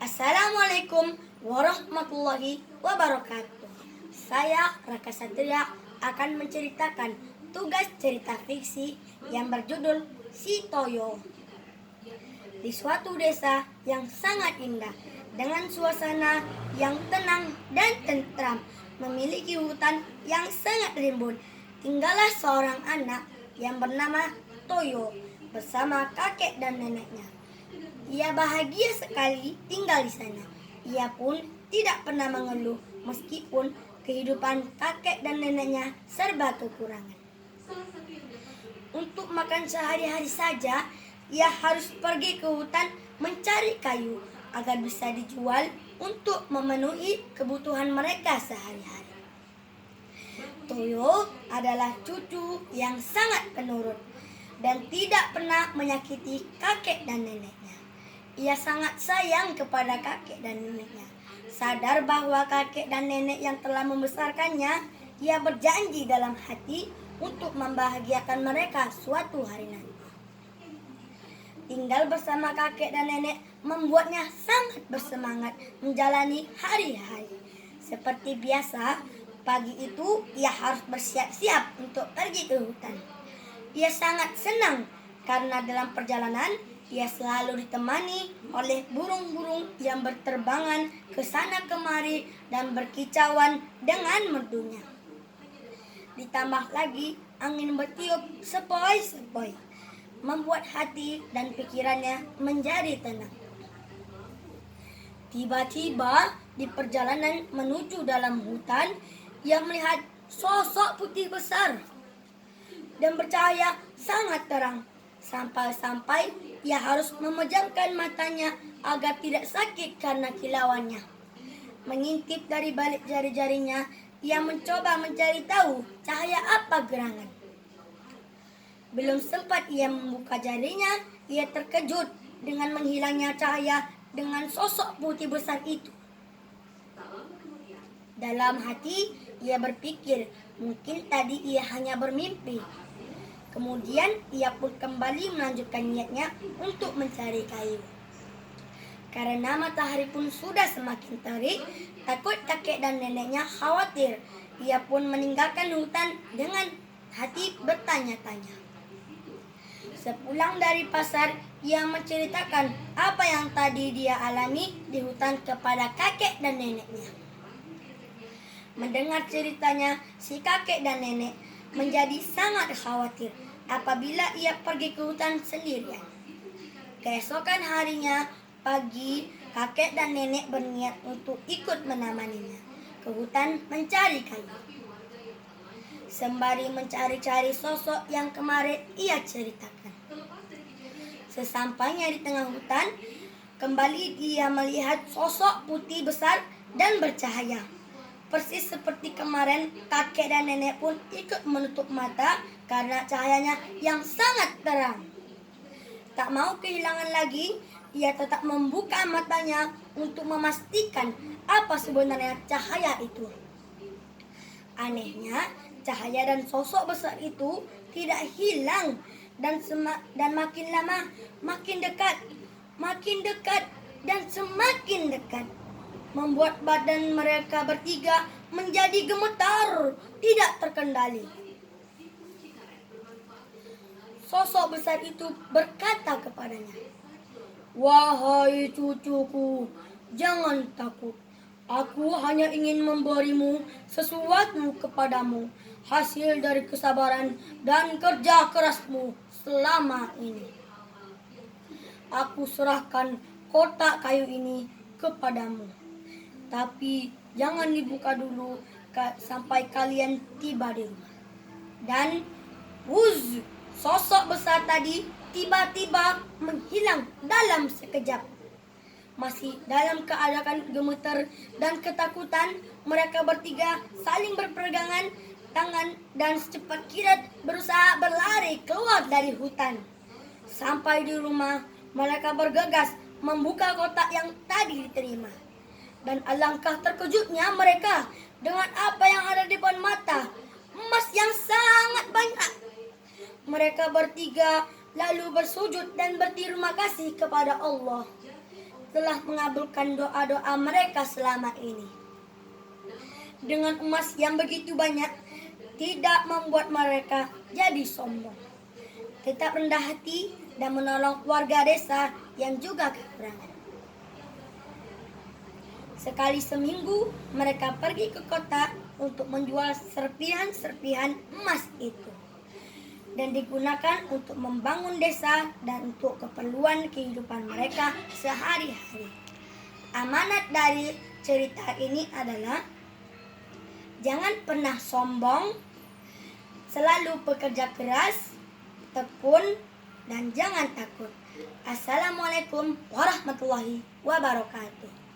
Assalamualaikum warahmatullahi wabarakatuh. Saya Raka Satria akan menceritakan tugas cerita fiksi yang berjudul Si Toyo. Di suatu desa yang sangat indah dengan suasana yang tenang dan tentram, memiliki hutan yang sangat rimbun, tinggallah seorang anak yang bernama Toyo bersama kakek dan neneknya. Ia bahagia sekali tinggal di sana. Ia pun tidak pernah mengeluh meskipun kehidupan kakek dan neneknya serba kekurangan. Untuk makan sehari-hari saja, ia harus pergi ke hutan mencari kayu agar bisa dijual untuk memenuhi kebutuhan mereka sehari-hari. Toyo adalah cucu yang sangat penurut dan tidak pernah menyakiti kakek dan neneknya. Ia sangat sayang kepada kakek dan neneknya. Sadar bahwa kakek dan nenek yang telah membesarkannya, ia berjanji dalam hati untuk membahagiakan mereka suatu hari nanti. Tinggal bersama kakek dan nenek membuatnya sangat bersemangat menjalani hari-hari. Seperti biasa, pagi itu ia harus bersiap-siap untuk pergi ke hutan. Ia sangat senang karena dalam perjalanan ia selalu ditemani oleh burung-burung yang berterbangan ke sana kemari dan berkicauan dengan merdunya. Ditambah lagi angin bertiup sepoi-sepoi, membuat hati dan pikirannya menjadi tenang. Tiba-tiba di perjalanan menuju dalam hutan, ia melihat sosok putih besar dan bercahaya sangat terang. Sampai-sampai ia harus memejamkan matanya agar tidak sakit karena kilauannya. Mengintip dari balik jari-jarinya, ia mencoba mencari tahu cahaya apa gerangan. Belum sempat ia membuka jarinya, ia terkejut dengan menghilangnya cahaya dengan sosok putih besar itu. Dalam hati, ia berpikir mungkin tadi ia hanya bermimpi. Kemudian ia pun kembali melanjutkan niatnya untuk mencari kayu. Karena matahari pun sudah semakin terik, takut kakek dan neneknya khawatir. Ia pun meninggalkan hutan dengan hati bertanya-tanya. Sepulang dari pasar, ia menceritakan apa yang tadi dia alami di hutan kepada kakek dan neneknya. Mendengar ceritanya, si kakek dan nenek menjadi sangat khawatir apabila ia pergi ke hutan sendirian. Keesokan harinya, pagi, kakek dan nenek berniat untuk ikut menemaninya ke hutan mencari kayu. Sembari mencari-cari sosok yang kemarin ia ceritakan. Sesampainya di tengah hutan, kembali dia melihat sosok putih besar dan bercahaya. Persis seperti kemarin, kakek dan nenek pun ikut menutup mata karena cahayanya yang sangat terang. Tak mau kehilangan lagi, ia tetap membuka matanya untuk memastikan apa sebenarnya cahaya itu. Anehnya, cahaya dan sosok besar itu tidak hilang dan makin lama makin dekat dan semakin dekat. Membuat badan mereka bertiga menjadi gemetar, tidak terkendali. Sosok besar itu berkata kepadanya, "Wahai cucuku, jangan takut. Aku hanya ingin memberimu sesuatu kepadamu, hasil dari kesabaran dan kerja kerasmu selama ini. Aku serahkan kotak kayu ini kepadamu. Tapi jangan dibuka dulu sampai kalian tiba di rumah." Dan sosok besar tadi tiba-tiba menghilang dalam sekejap. Masih dalam keadaan gemetar dan ketakutan, mereka bertiga saling berpegangan tangan dan secepat kilat berusaha berlari keluar dari hutan. Sampai di rumah, mereka bergegas membuka kotak yang tadi diterima. Dan alangkah terkejutnya mereka dengan apa yang ada di depan mata, emas yang sangat banyak. Mereka bertiga lalu bersujud dan berterima kasih kepada Allah. telah mengabulkan doa-doa mereka selama ini. Dengan emas yang begitu banyak, tidak membuat mereka jadi sombong. Tetap rendah hati dan menolong warga desa yang juga kekurangan. Sekali seminggu, mereka pergi ke kota untuk menjual serpihan-serpihan emas itu. Dan digunakan untuk membangun desa dan untuk keperluan kehidupan mereka sehari-hari. Amanat dari cerita ini adalah jangan pernah sombong, selalu bekerja keras, tekun, dan jangan takut. Assalamualaikum warahmatullahi wabarakatuh.